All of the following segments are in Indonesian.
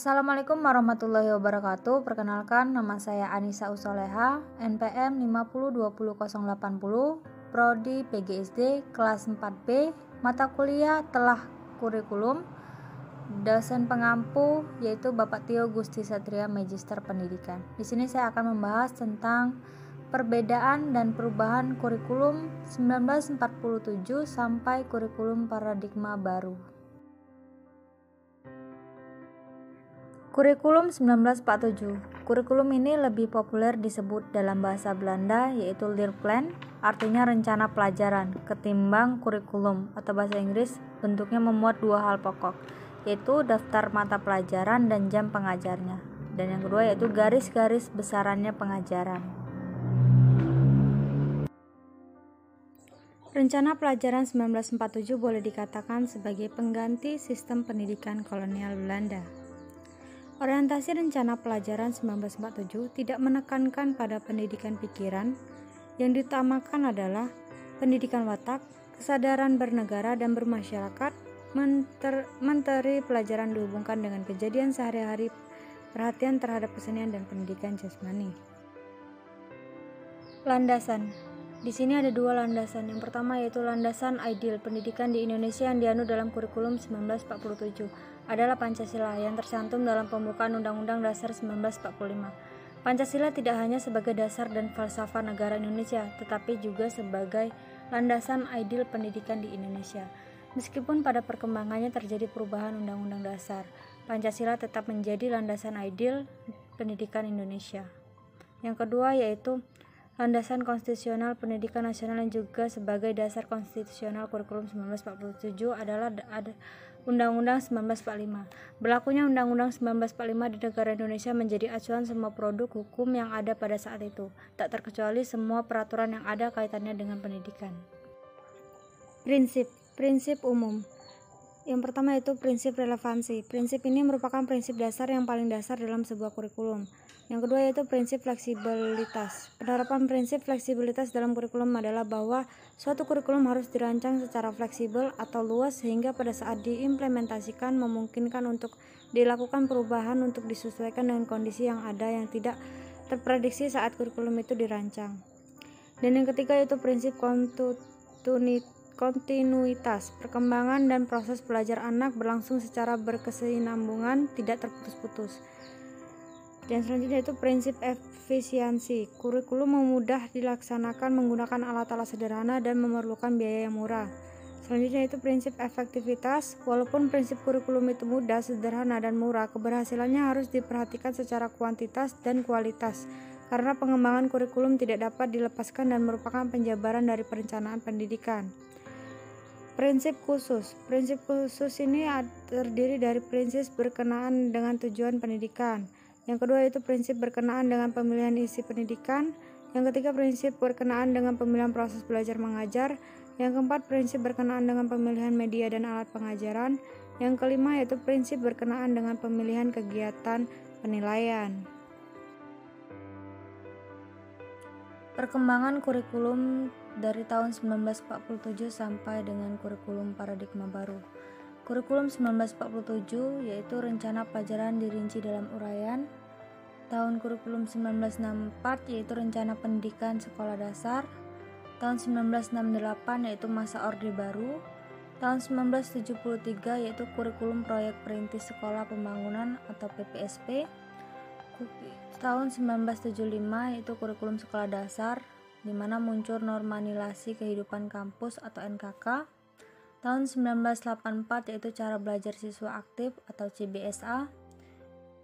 Assalamualaikum warahmatullahi wabarakatuh. Perkenalkan, nama saya Anissa Usoleha, NPM 50200080, Prodi PGSD kelas 4B, mata kuliah telah kurikulum, dosen pengampu yaitu Bapak Tio Gusti Satria, Magister Pendidikan. Di sini saya akan membahas tentang perbedaan dan perubahan kurikulum 1947 sampai kurikulum paradigma baru. Kurikulum 1947. Kurikulum ini lebih populer disebut dalam bahasa Belanda yaitu leerplan, artinya rencana pelajaran, ketimbang kurikulum atau bahasa Inggris bentuknya memuat dua hal pokok, yaitu daftar mata pelajaran dan jam pengajarnya. Dan yang kedua yaitu garis-garis besarannya pengajaran. Rencana pelajaran 1947 boleh dikatakan sebagai pengganti sistem pendidikan kolonial Belanda. Orientasi rencana pelajaran 1947 tidak menekankan pada pendidikan pikiran, yang diutamakan adalah pendidikan watak, kesadaran bernegara dan bermasyarakat. Menteri pelajaran dihubungkan dengan kejadian sehari-hari, perhatian terhadap kesenian dan pendidikan jasmani. Landasan. Di sini ada dua landasan. Yang pertama yaitu landasan ideal pendidikan di Indonesia yang dianut dalam kurikulum 1947 adalah Pancasila yang tercantum dalam pembukaan Undang-Undang Dasar 1945. Pancasila tidak hanya sebagai dasar dan falsafah negara Indonesia, tetapi juga sebagai landasan ideal pendidikan di Indonesia. Meskipun pada perkembangannya terjadi perubahan Undang-Undang Dasar, Pancasila tetap menjadi landasan ideal pendidikan Indonesia. Yang kedua yaitu landasan konstitusional pendidikan nasional yang juga sebagai dasar konstitusional kurikulum 1947 adalah Undang-Undang 1945. Berlakunya Undang-Undang 1945 di negara Indonesia menjadi acuan semua produk hukum yang ada pada saat itu, tak terkecuali semua peraturan yang ada kaitannya dengan pendidikan. Prinsip umum. Yang pertama yaitu prinsip relevansi. Prinsip ini merupakan prinsip dasar yang paling dasar dalam sebuah kurikulum. Yang kedua yaitu prinsip fleksibilitas. Penerapan prinsip fleksibilitas dalam kurikulum adalah bahwa suatu kurikulum harus dirancang secara fleksibel atau luas sehingga pada saat diimplementasikan memungkinkan untuk dilakukan perubahan untuk disesuaikan dengan kondisi yang ada yang tidak terprediksi saat kurikulum itu dirancang. Dan yang ketiga yaitu prinsip kontinuitas. Perkembangan dan proses belajar anak berlangsung secara berkesinambungan, tidak terputus-putus. Dan selanjutnya itu prinsip efisiensi. Kurikulum memudah dilaksanakan menggunakan alat-alat sederhana dan memerlukan biaya yang murah. Selanjutnya itu prinsip efektivitas. Walaupun prinsip kurikulum itu mudah, sederhana, dan murah, keberhasilannya harus diperhatikan secara kuantitas dan kualitas, karena pengembangan kurikulum tidak dapat dilepaskan dan merupakan penjabaran dari perencanaan pendidikan. Prinsip khusus. Prinsip khusus ini terdiri dari prinsip berkenaan dengan tujuan pendidikan. Yang kedua yaitu prinsip berkenaan dengan pemilihan isi pendidikan. Yang ketiga prinsip berkenaan dengan pemilihan proses belajar mengajar. Yang keempat prinsip berkenaan dengan pemilihan media dan alat pengajaran. Yang kelima yaitu prinsip berkenaan dengan pemilihan kegiatan penilaian. Perkembangan kurikulum dari tahun 1947 sampai dengan kurikulum paradigma baru. Kurikulum 1947 yaitu rencana pelajaran dirinci dalam uraian. Tahun kurikulum 1964 yaitu rencana pendidikan sekolah dasar. Tahun 1968 yaitu masa Orde Baru. Tahun 1973 yaitu kurikulum proyek perintis sekolah pembangunan atau PPSP. Tahun 1975 yaitu kurikulum sekolah dasar, di mana muncul normalisasi kehidupan kampus atau NKK. Tahun 1984 yaitu cara belajar siswa aktif atau CBSA.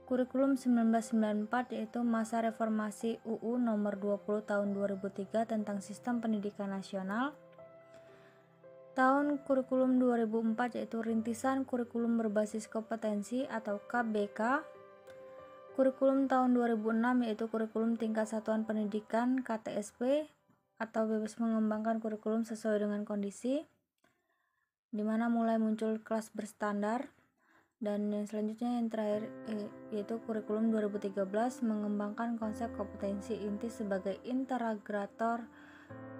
Kurikulum 1994 yaitu masa reformasi UU nomor 20 tahun 2003 tentang sistem pendidikan nasional. Tahun kurikulum 2004 yaitu rintisan kurikulum berbasis kompetensi atau KBK. Kurikulum tahun 2006 yaitu kurikulum tingkat satuan pendidikan KTSP atau bebas mengembangkan kurikulum sesuai dengan kondisi, di mana mulai muncul kelas berstandar. Dan yang selanjutnya yang terakhir yaitu kurikulum 2013 mengembangkan konsep kompetensi inti sebagai integrator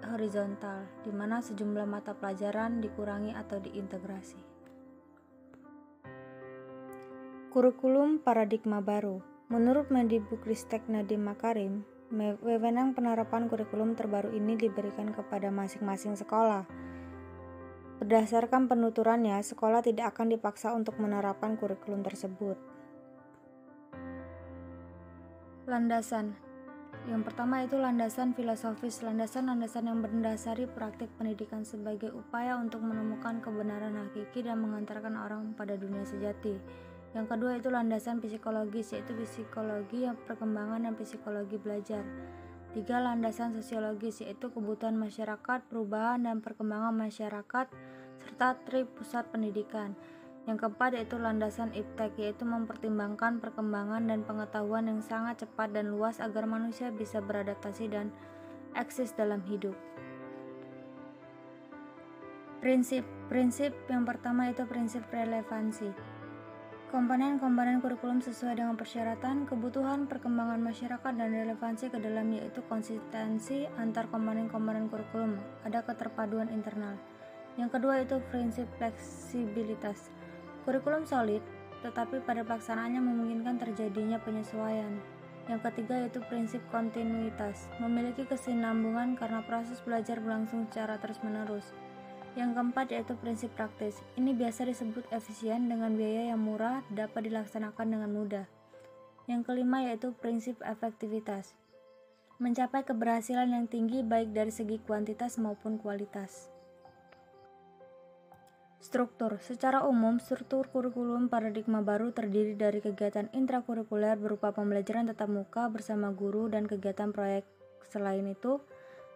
horizontal, di mana sejumlah mata pelajaran dikurangi atau diintegrasi. Kurikulum paradigma baru. Menurut Mendikbudristek Nadiem Makarim, wewenang penerapan kurikulum terbaru ini diberikan kepada masing-masing sekolah. Berdasarkan penuturannya, sekolah tidak akan dipaksa untuk menerapkan kurikulum tersebut. Landasan. Yang pertama itu landasan filosofis, landasan-landasan yang mendasari praktik pendidikan sebagai upaya untuk menemukan kebenaran hakiki dan mengantarkan orang pada dunia sejati. Yang kedua itu landasan psikologis, yaitu psikologi perkembangan dan psikologi belajar. 3. Landasan sosiologis, yaitu kebutuhan masyarakat, perubahan dan perkembangan masyarakat, serta pusat pendidikan. Yang keempat yaitu landasan iptek, yaitu mempertimbangkan perkembangan dan pengetahuan yang sangat cepat dan luas agar manusia bisa beradaptasi dan eksis dalam hidup. Prinsip yang pertama itu prinsip relevansi. Komponen-komponen kurikulum sesuai dengan persyaratan, kebutuhan, perkembangan masyarakat, dan relevansi ke dalam, yaitu konsistensi antar komponen-komponen kurikulum, ada keterpaduan internal. Yang kedua itu prinsip fleksibilitas. Kurikulum solid, tetapi pada pelaksanaannya memungkinkan terjadinya penyesuaian. Yang ketiga yaitu prinsip kontinuitas, memiliki kesinambungan karena proses belajar berlangsung secara terus-menerus. Yang keempat yaitu prinsip praktis, ini biasa disebut efisien dengan biaya yang murah, dapat dilaksanakan dengan mudah. Yang kelima yaitu prinsip efektivitas, mencapai keberhasilan yang tinggi baik dari segi kuantitas maupun kualitas. Struktur. Secara umum, struktur kurikulum paradigma baru terdiri dari kegiatan intrakurikuler berupa pembelajaran tatap muka bersama guru dan kegiatan proyek. Selain itu,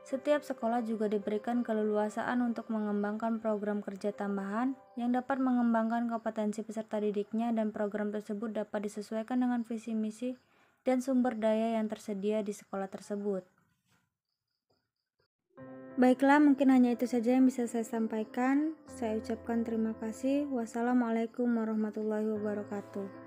setiap sekolah juga diberikan keleluasaan untuk mengembangkan program kerja tambahan yang dapat mengembangkan kompetensi peserta didiknya, dan program tersebut dapat disesuaikan dengan visi misi dan sumber daya yang tersedia di sekolah tersebut. Baiklah, mungkin hanya itu saja yang bisa saya sampaikan. Saya ucapkan terima kasih. Wassalamualaikum warahmatullahi wabarakatuh.